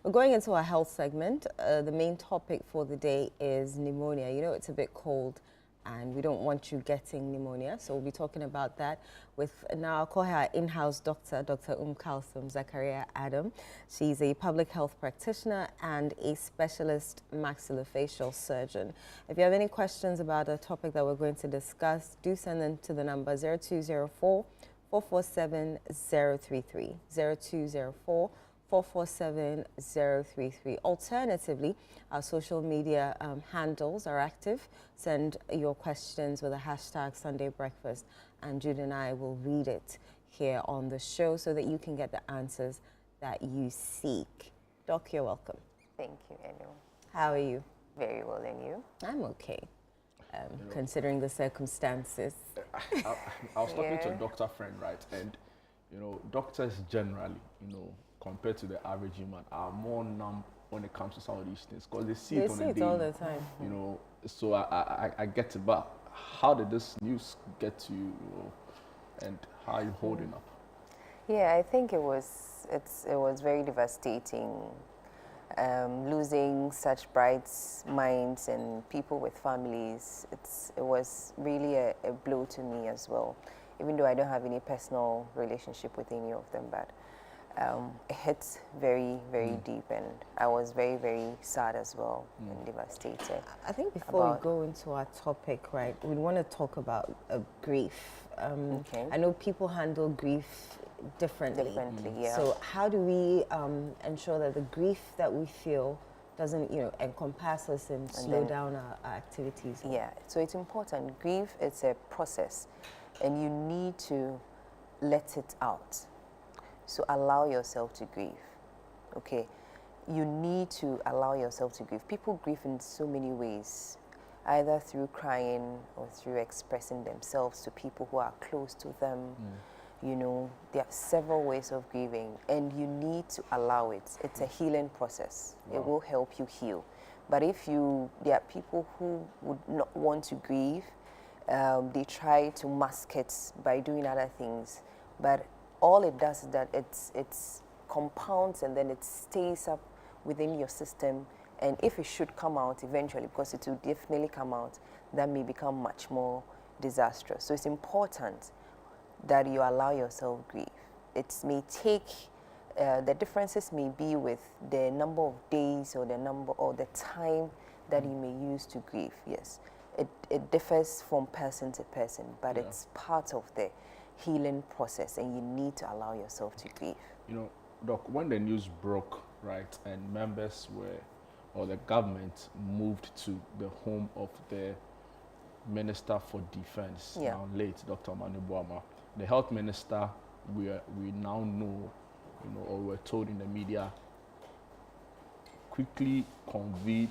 We're going into our health segment. The main topic for the day is pneumonia. You know, it's a bit cold and we don't want you getting pneumonia. So we'll be talking about that with, now I'll call her our in-house doctor, Dr. Kalsum Zakaria Adam. She's a public health practitioner and a specialist maxillofacial surgeon. If you have any questions about the topic that we're going to discuss, do send them to the number 0204 447 033, 0204 447 033. Alternatively, our social media handles are active. Send your questions with the hashtag Sunday Breakfast, and Jude and I will read it here on the show so that you can get the answers that you seek. Doc, you're welcome. Thank you, Enu. How are you? Very well, and you? I'm okay, considering the circumstances. I was talking to a doctor friend, right? And, you know, doctors generally, you know, compared to the average human, are more numb when it comes to some of these things because they see it on a daily, all the time. You know, so I get it, but how did this news get to you, you know, and how are you holding up? Yeah, I think it was very devastating. Losing such bright minds and people with families, it was really a blow to me as well. Even though I don't have any personal relationship with any of them, but it hits very, very deep, and I was very, very sad as well and devastated. I think before we go into our topic, right, we want to talk about grief. Okay. I know people handle grief differently. Yeah. So how do we ensure that the grief that we feel doesn't, you know, encompass us and slow down our activities? Yeah, so it's important. Grief is a process, and you need to let it out. So allow yourself to grieve, okay? You need to allow yourself to grieve. People grieve in so many ways, either through crying or through expressing themselves to people who are close to them. You know, there are several ways of grieving, and you need to allow it. It's a healing process. Wow. It will help you heal. But if there are people who would not want to grieve, they try to mask it by doing other things. But all it does is that it's compounds, and then it stays up within your system. And if it should come out eventually, because it will definitely come out, that may become much more disastrous. So it's important that you allow yourself grieve. It may take, the differences may be with the number of days or the time that you may use to grieve, yes. It differs from person to person, but it's part of the healing process, and you need to allow yourself to grieve. You know, Doc, when the news broke, right, and members or the government moved to the home of the Minister for Defense, now late Dr. Manu Boama, the health minister, we now know, you know, or we're told in the media, quickly conveyed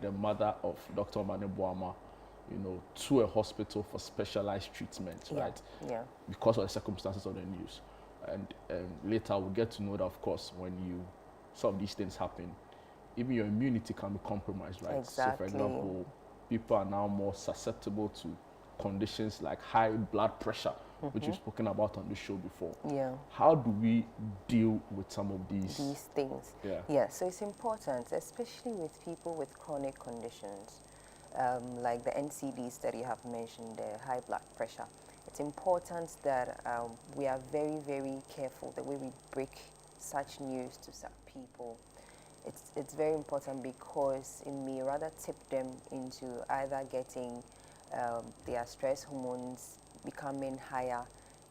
the mother of Dr. Manu Boama, you know, to a hospital for specialized treatment, right? Yeah. Because of the circumstances of the news. And later we'll get to know that, of course, when some of these things happen, even your immunity can be compromised, right? Exactly. So, for example, people are now more susceptible to conditions like high blood pressure, which we've spoken about on the show before. Yeah. How do we deal with some of these things? Yeah, so it's important, especially with people with chronic conditions, like the NCDs that you have mentioned, the high blood pressure. It's important that we are very, very careful the way we break such news to some people. It's very important because it may rather tip them into either getting their stress hormones becoming higher,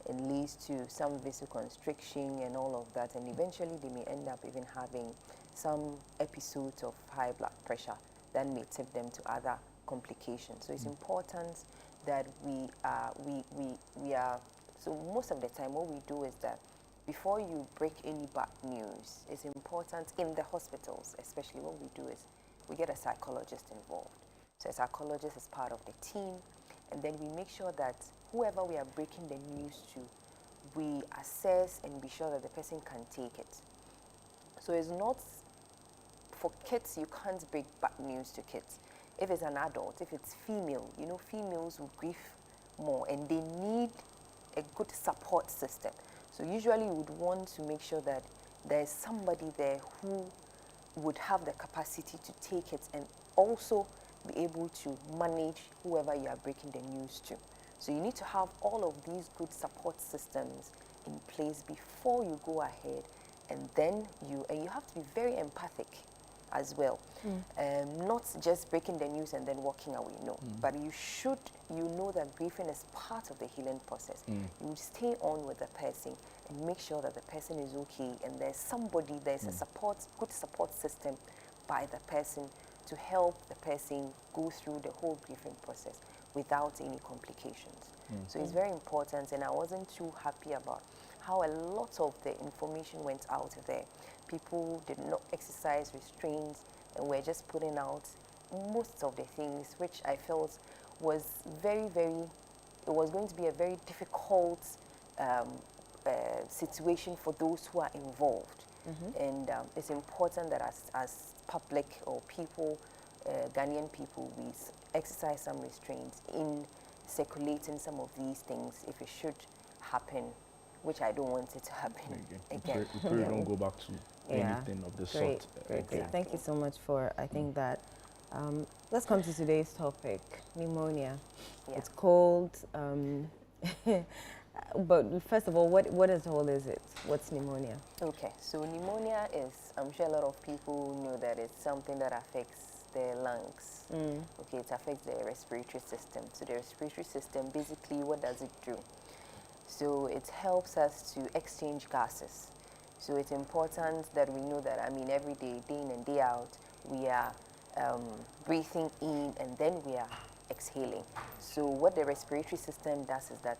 and leads to some vasoconstriction and all of that, and eventually they may end up even having some episodes of high blood pressure that may tip them to other complications. So it's important that we are, so most of the time what we do is that before you break any bad news, it's important in the hospitals, especially what we do is we get a psychologist involved. So a psychologist is part of the team, and then we make sure that whoever we are breaking the news to, we assess and be sure that the person can take it. So it's not, for kids, you can't break bad news to kids. If it's an adult, if it's female, you know, females will grieve more, and they need a good support system. So usually you would want to make sure that there's somebody there who would have the capacity to take it and also be able to manage whoever you are breaking the news to. So you need to have all of these good support systems in place before you go ahead, and then you have to be very empathic as well. Not just breaking the news and then walking away, no. But you know that grieving is part of the healing process. You stay on with the person and make sure that the person is okay, and there's a good support system by the person to help the person go through the whole grieving process without any complications. So it's very important, and I wasn't too happy about how a lot of the information went out there. People did not exercise restraints and were just putting out most of the things, which I felt was it was going to be a very difficult situation for those who are involved. And it's important that as public or people, Ghanaian people, we exercise some restraints in circulating some of these things if it should happen, which I don't want it to happen again. We pray don't go back to anything of the sort. Great. Thank you so much for, I think that, let's come to today's topic, pneumonia. Yeah. It's cold, but first of all, what all is it? What's pneumonia? Okay, so pneumonia is, I'm sure a lot of people know that it's something that affects the lungs. Okay, it affects the respiratory system. So the respiratory system, basically, what does it do? So it helps us to exchange gases. So it's important that we know that, every day, day in and day out, we are breathing in and then we are exhaling. So what the respiratory system does is that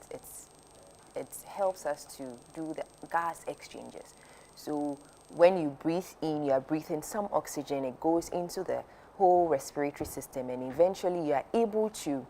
it helps us to do the gas exchanges. So when you breathe in, you are breathing some oxygen, it goes into the whole respiratory system, and eventually you are able to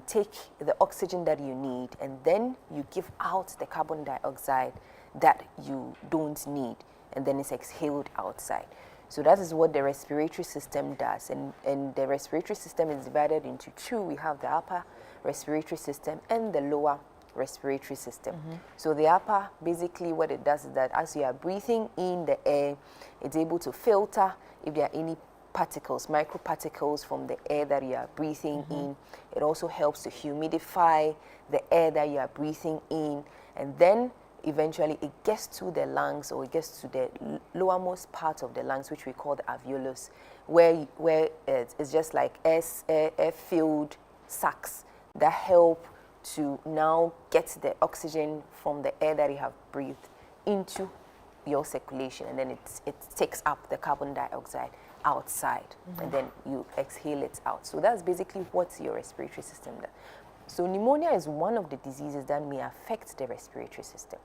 take the oxygen that you need, and then you give out the carbon dioxide that you don't need, and then it's exhaled outside. So that is what the respiratory system does, and the respiratory system is divided into two. We have the upper respiratory system and the lower respiratory system. So the upper, basically what it does is that as you are breathing in the air, it's able to filter if there are any particles, microparticles from the air that you are breathing in. It also helps to humidify the air that you are breathing in, and then eventually it gets to the lungs, or it gets to the lowermost part of the lungs, which we call the alveolus, where it's just like air-filled sacs that help to now get the oxygen from the air that you have breathed into your circulation, and then it takes up the carbon dioxide outside, and then you exhale it out. So that's basically what your respiratory system does. So pneumonia is one of the diseases that may affect the respiratory system.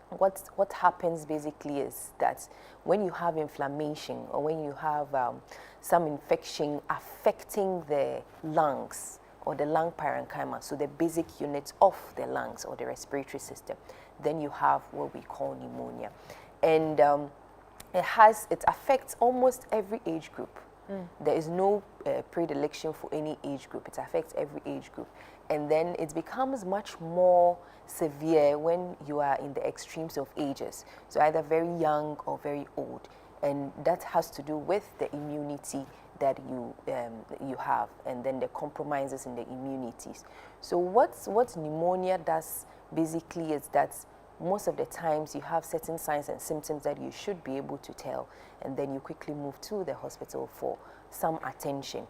What happens basically is that when you have inflammation, or when you have some infection affecting the lungs or the lung parenchyma, so the basic units of the lungs or the respiratory system, then you have what we call pneumonia. And it affects almost every age group. There is no predilection for any age group. It affects every age group. And then it becomes much more severe when you are in the extremes of ages. So either very young or very old. And that has to do with the immunity that you have, and then the compromises in the immunities. So what pneumonia does basically is that most of the times you have certain signs and symptoms that you should be able to tell, and then you quickly move to the hospital for some attention.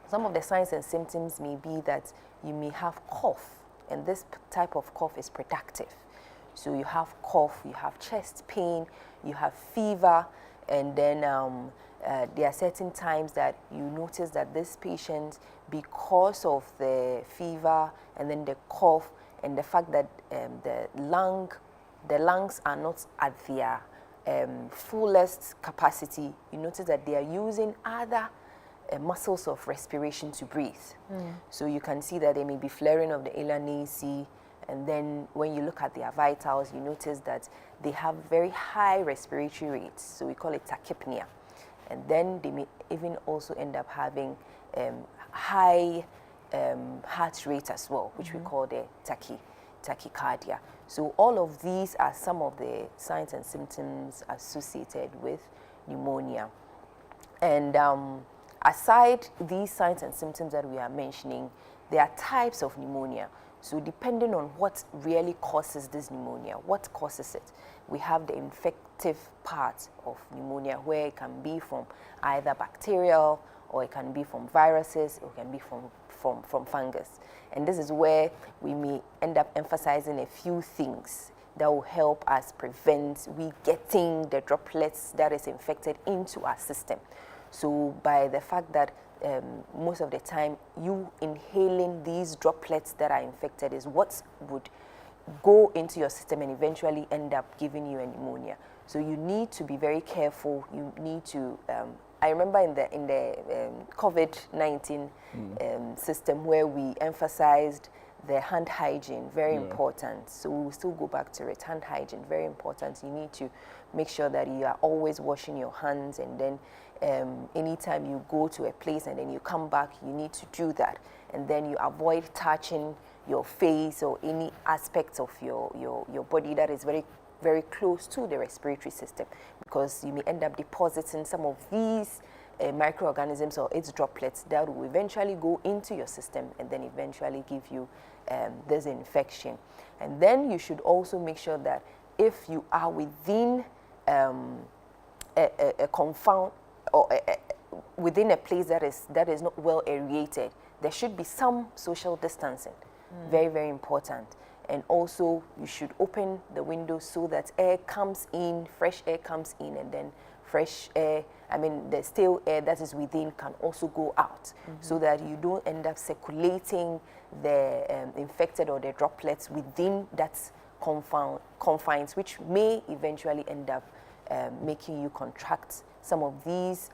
Some of the signs and symptoms may be that you may have cough, and this type of cough is productive. So you have cough, you have chest pain, you have fever, and then there are certain times that you notice that this patient, because of the fever and then the cough and the fact that the lungs are not at their fullest capacity, you notice that they are using other muscles of respiration to breathe. So you can see that there may be flaring of the Ehlers-Danlos, and then when you look at their vitals, you notice that they have very high respiratory rates, so we call it tachypnea. And then they may even also end up having high heart rate as well, which we call the tachycardia. So all of these are some of the signs and symptoms associated with pneumonia. And aside these signs and symptoms that we are mentioning, there are types of pneumonia. So depending on what really causes this pneumonia, what causes it, we have the infective part of pneumonia, where it can be from either bacterial, or it can be from viruses, or it can be from fungus. And this is where we may end up emphasizing a few things that will help us prevent we getting the droplets that is infected into our system. So by the fact that most of the time you inhaling these droplets that are infected is what would go into your system and eventually end up giving you a pneumonia. So you need to be very careful. You need to I remember in the COVID-19 system where we emphasized the hand hygiene, very important. So we'll still go back to it. Hand hygiene, very important. You need to make sure that you are always washing your hands, and then anytime you go to a place and then you come back, you need to do that. And then you avoid touching your face or any aspects of your body that is very, very close to the respiratory system, because you may end up depositing some of these microorganisms or its droplets that will eventually go into your system and then eventually give you this infection. And then you should also make sure that if you are within a confound or within a place that is not well aerated, there should be some social distancing. Very, very important. And also you should open the windows so that air comes in, fresh air comes in, and then fresh air, the stale air that is within can also go out, so that you don't end up circulating the infected or the droplets within that confines, which may eventually end up making you contract some of these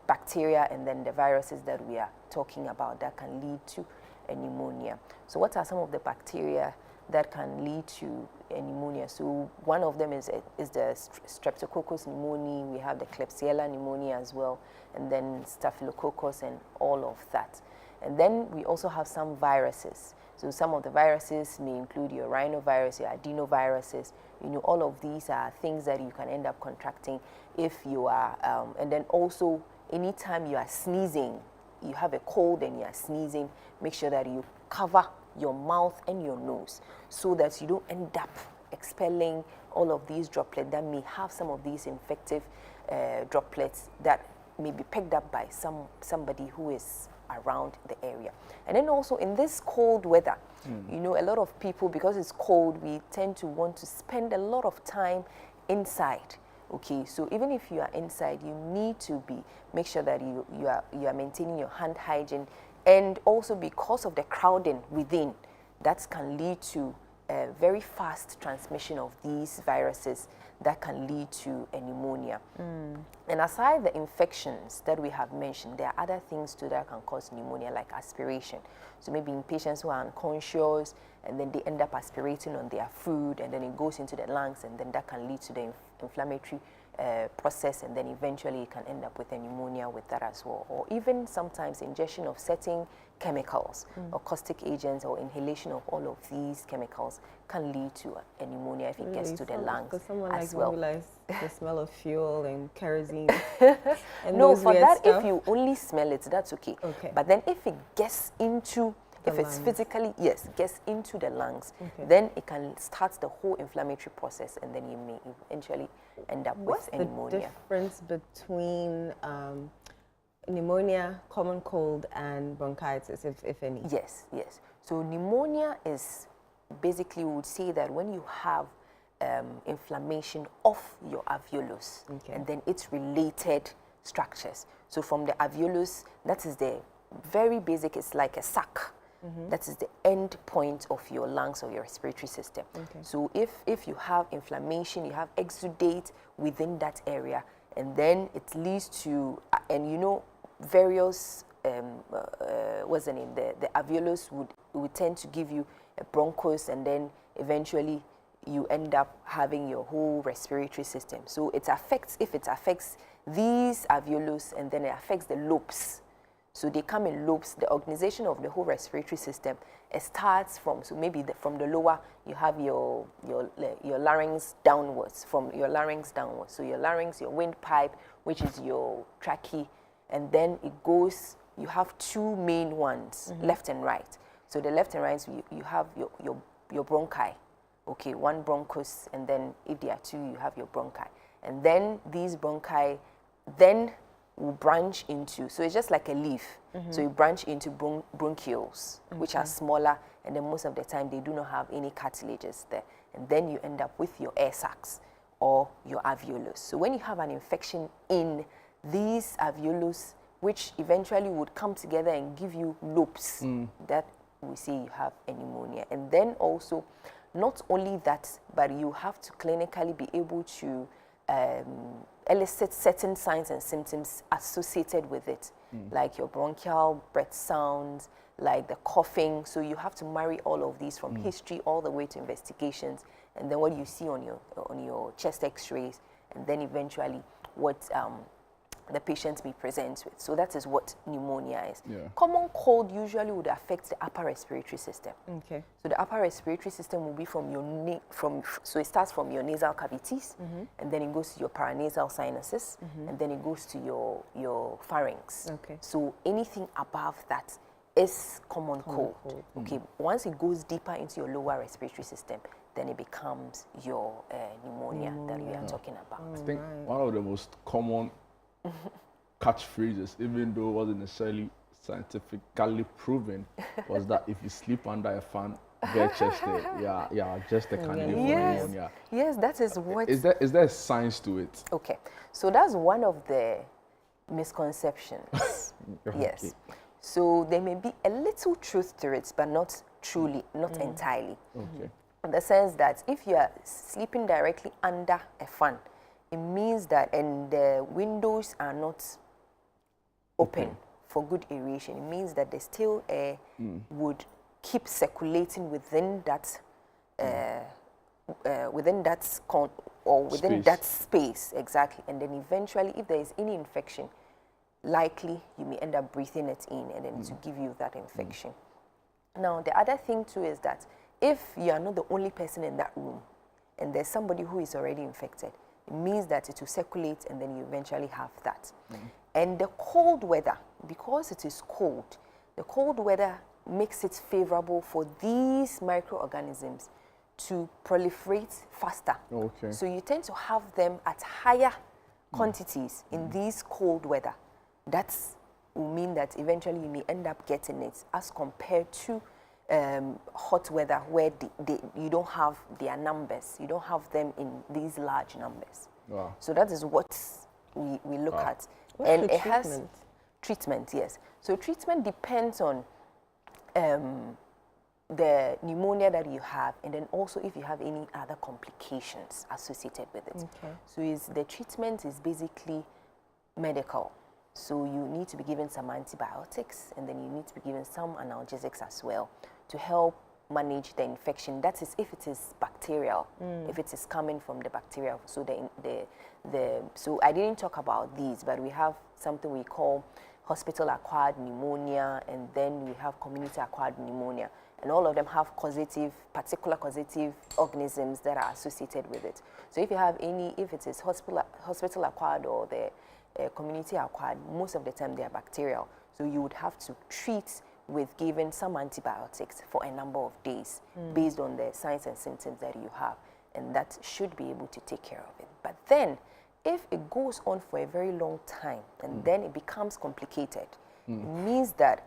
bacteria and then the viruses that we are talking about that can lead to a pneumonia. So what are some of the bacteria that can lead to a pneumonia? So one of them is the Streptococcus pneumoniae. We have the Klebsiella pneumonia as well, and then Staphylococcus and all of that. And then we also have some viruses. So some of the viruses may include your rhinovirus, your adenoviruses. You know, all of these are things that you can end up contracting if you are, and then also anytime you are sneezing, you have a cold and you are sneezing, make sure that you cover your mouth and your nose so that you don't end up expelling all of these droplets that may have some of these infective droplets that may be picked up by somebody who is around the area. And then also in this cold weather, you know, a lot of people, because it's cold, we tend to want to spend a lot of time inside. Okay, so even if you are inside, you need to make sure that you are maintaining your hand hygiene, and also because of the crowding within, that can lead to a very fast transmission of these viruses that can lead to a pneumonia. And aside the infections that we have mentioned, there are other things too that can cause pneumonia, like aspiration. So maybe in patients who are unconscious and then they end up aspirating on their food, and then it goes into the lungs, and then that can lead to the inflammatory process, and then eventually you can end up with a pneumonia with that as well. Or even sometimes ingestion of certain chemicals or caustic agents or inhalation of all of these chemicals can lead to a pneumonia if it gets to the lungs because someone as like well. realize the smell of fuel and kerosene. And No, those for weird that, stuff. if you only smell it, that's okay. Okay. But then if it gets into, The if it's lungs. physically, yes, gets into the lungs, Okay. then it can start the whole inflammatory process, and then you may eventually end up What's with a the pneumonia. difference between pneumonia, common cold, and bronchitis, if any? Yes, yes. So pneumonia is basically, we would say that when you have inflammation of your alveolus, Okay. and then its related structures. So from the alveolus, that is the very basic, it's like a sac. That is the end point of your lungs or your respiratory system. Okay. So if you have inflammation, you have exudate within that area, and then it leads to, and you know, various, what's the name, the alveolus would tend to give you a bronchus, and then eventually you end up having your whole respiratory system. So it affects, if it affects these alveolus, and then it affects the lobes. So they come in lobes. The organization of the whole respiratory system, it starts from, so maybe from the lower, you have your larynx downwards, from your larynx downwards. So your larynx, your windpipe, which is your trachea, and then it goes, you have two main ones, left and right. So the left and right, you have your bronchi, okay, one bronchus, and then if there are two, you have your bronchi. And then these bronchi then will branch into, so it's just like a leaf. So you branch into bronchioles, which are smaller, and then most of the time they do not have any cartilages there. And then you end up with your air sacs or your alveolus. So when you have an infection in these alveolus, which eventually would come together and give you lobes, that we say you have a pneumonia. And then also, not only that, but you have to clinically be able to elicit certain signs and symptoms associated with it, like your bronchial breath sounds, like the coughing. So you have to marry all of these from history all the way to investigations, and then what you see on your chest X-rays, and then eventually what the patient may present with. So that is what pneumonia is. Yeah. Common cold usually would affect the upper respiratory system. Okay. So the upper respiratory system will be from your so it starts from your nasal cavities, and then it goes to your paranasal sinuses, and then it goes to your pharynx. Okay. So anything above that is common cold. Okay. Once it goes deeper into your lower respiratory system, then it becomes your pneumonia that we are talking about. I think one of the most common catchphrases, even though it wasn't necessarily scientifically proven, was that if you sleep under a fan, bare chested, yeah, just a candidate for pneumonia. Yes, that is what. Is there a science to it? Okay, so that's one of the misconceptions. Yes. Okay. So there may be a little truth to it, but not truly, not entirely. Okay. In the sense that if you are sleeping directly under a fan, it means that, and the windows are not open for good aeration, it means that the still air would keep circulating within that that space, exactly. And then eventually, if there is any infection, likely you may end up breathing it in, and then to give you that infection. Now, the other thing too is that if you are not the only person in that room, and there's somebody who is already infected, it means that it will circulate, and then you eventually have that. And the cold weather, because it is cold, the cold weather makes it favorable for these microorganisms to proliferate faster. Okay. So you tend to have them at higher quantities in these cold weather. That will mean that eventually you may end up getting it as compared to hot weather, where you don't have their numbers. You don't have them in these large numbers. Wow. So that is what we look at. What's and it has treatment, yes. So treatment depends on the pneumonia that you have, and then also if you have any other complications associated with it. Okay. So the treatment is basically medical. So you need to be given some antibiotics, and then you need to be given some analgesics as well to help manage the infection. That is if it is bacterial, if it is coming from the bacteria. So so I didn't talk about these, but we have something we call hospital-acquired pneumonia, and then we have community-acquired pneumonia. And all of them have particular causative organisms that are associated with it. So if you have if it is hospital-acquired or the community-acquired, most of the time they are bacterial. So you would have to treat with giving some antibiotics for a number of days based on the signs and symptoms that you have. And that should be able to take care of it. But then, if it goes on for a very long time and then it becomes complicated, it means that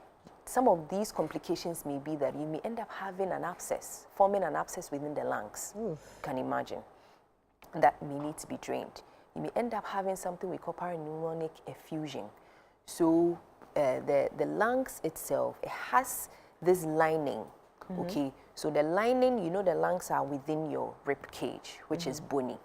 some of these complications may be that you may end up having an abscess, forming an abscess within the lungs. You can imagine. That may need to be drained. You may end up having something we call pneumonic effusion. So the lungs itself, it has this lining, okay? So the lining, you know, the lungs are within your rib cage, which is bony,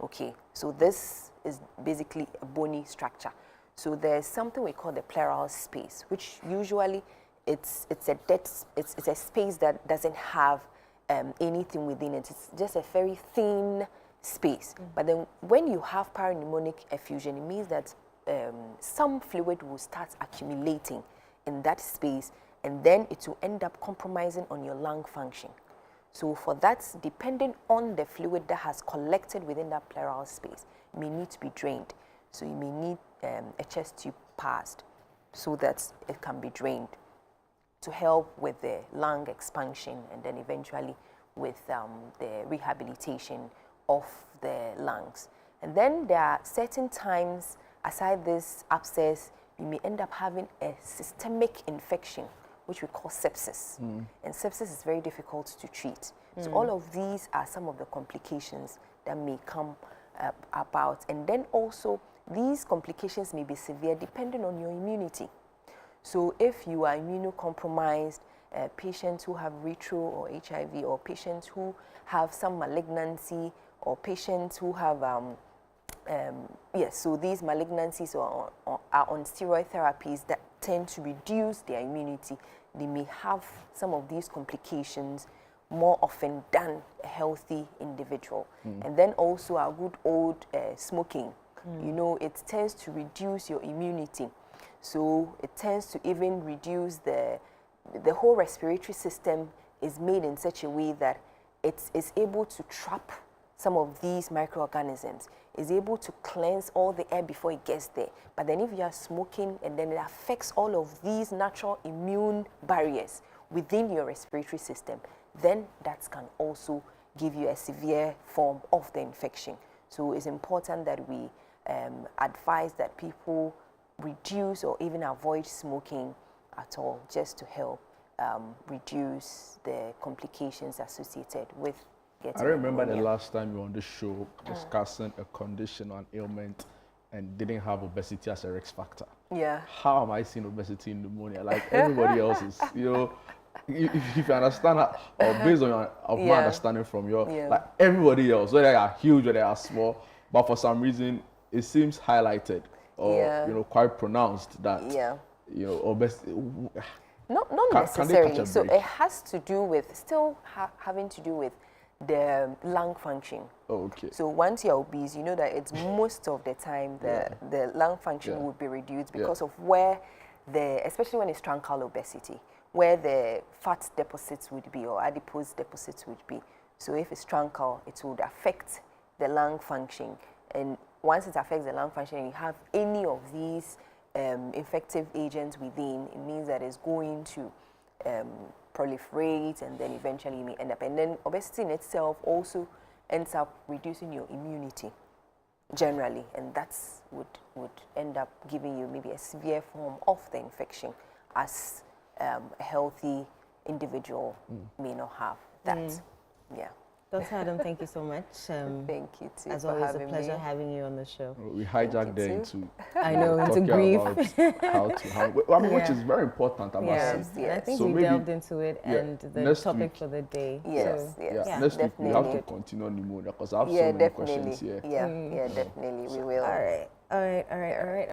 okay? So this is basically a bony structure. So there's something we call the pleural space, which usually it's a space that doesn't have anything within it. It's just a very thin space. But then when you have pneumonic effusion, it means that some fluid will start accumulating in that space, and then it will end up compromising on your lung function. So for that, depending on the fluid that has collected within that pleural space, may need to be drained. So you may need a chest tube passed so that it can be drained to help with the lung expansion and then eventually with the rehabilitation of the lungs. And then there are certain times, aside this abscess, you may end up having a systemic infection, which we call sepsis. And sepsis is very difficult to treat. So all of these are some of the complications that may come about. And then also, these complications may be severe depending on your immunity. So if you are immunocompromised, patients who have retro or HIV, or patients who have some malignancy, or patients who have, so these malignancies are on steroid therapies that tend to reduce their immunity, they may have some of these complications more often than a healthy individual. And then also our good old smoking, you know, it tends to reduce your immunity. So it tends to even reduce the whole respiratory system is made in such a way that it is able to trap some of these microorganisms, is able to cleanse all the air before it gets there. But then if you are smoking, and then it affects all of these natural immune barriers within your respiratory system, then that can also give you a severe form of the infection. So it's important that we advise that people reduce or even avoid smoking at all, just to help reduce the complications associated with getting I remember pneumonia. the last time you were on the show discussing a condition or an ailment and didn't have obesity as a risk factor. Yeah. How am I seeing obesity in pneumonia? Like everybody else is, you know, if you understand how, or based on my understanding from your, like everybody else, whether they are huge or they are small, but for some reason it seems highlighted or you know, quite pronounced that you know, obesity. Not necessarily. So it has to do with still having to do with the lung function. Oh, okay. So once you're obese, you know that it's most of the time the lung function would be reduced because of where especially when it's truncal obesity, where the fat deposits would be or adipose deposits would be. So if it's truncal, it would affect the lung function. And once it affects the lung function and you have any of these infective agents within, it means that it's going to proliferate, and then eventually you may end up. And then obesity in itself also ends up reducing your immunity generally, and that's would end up giving you maybe a severe form of the infection, as a healthy individual may not have that. Yeah. Dr. Adam, thank you so much. Thank you too. As always, a pleasure having you on the show. We hijacked there into I know, into grief. I mean, which is very important, I must say. I think so we delved into it, and the topic for the day. Yes, so, next week we have to continue on pneumonia because I have so many questions here. Yeah, definitely we will. All right.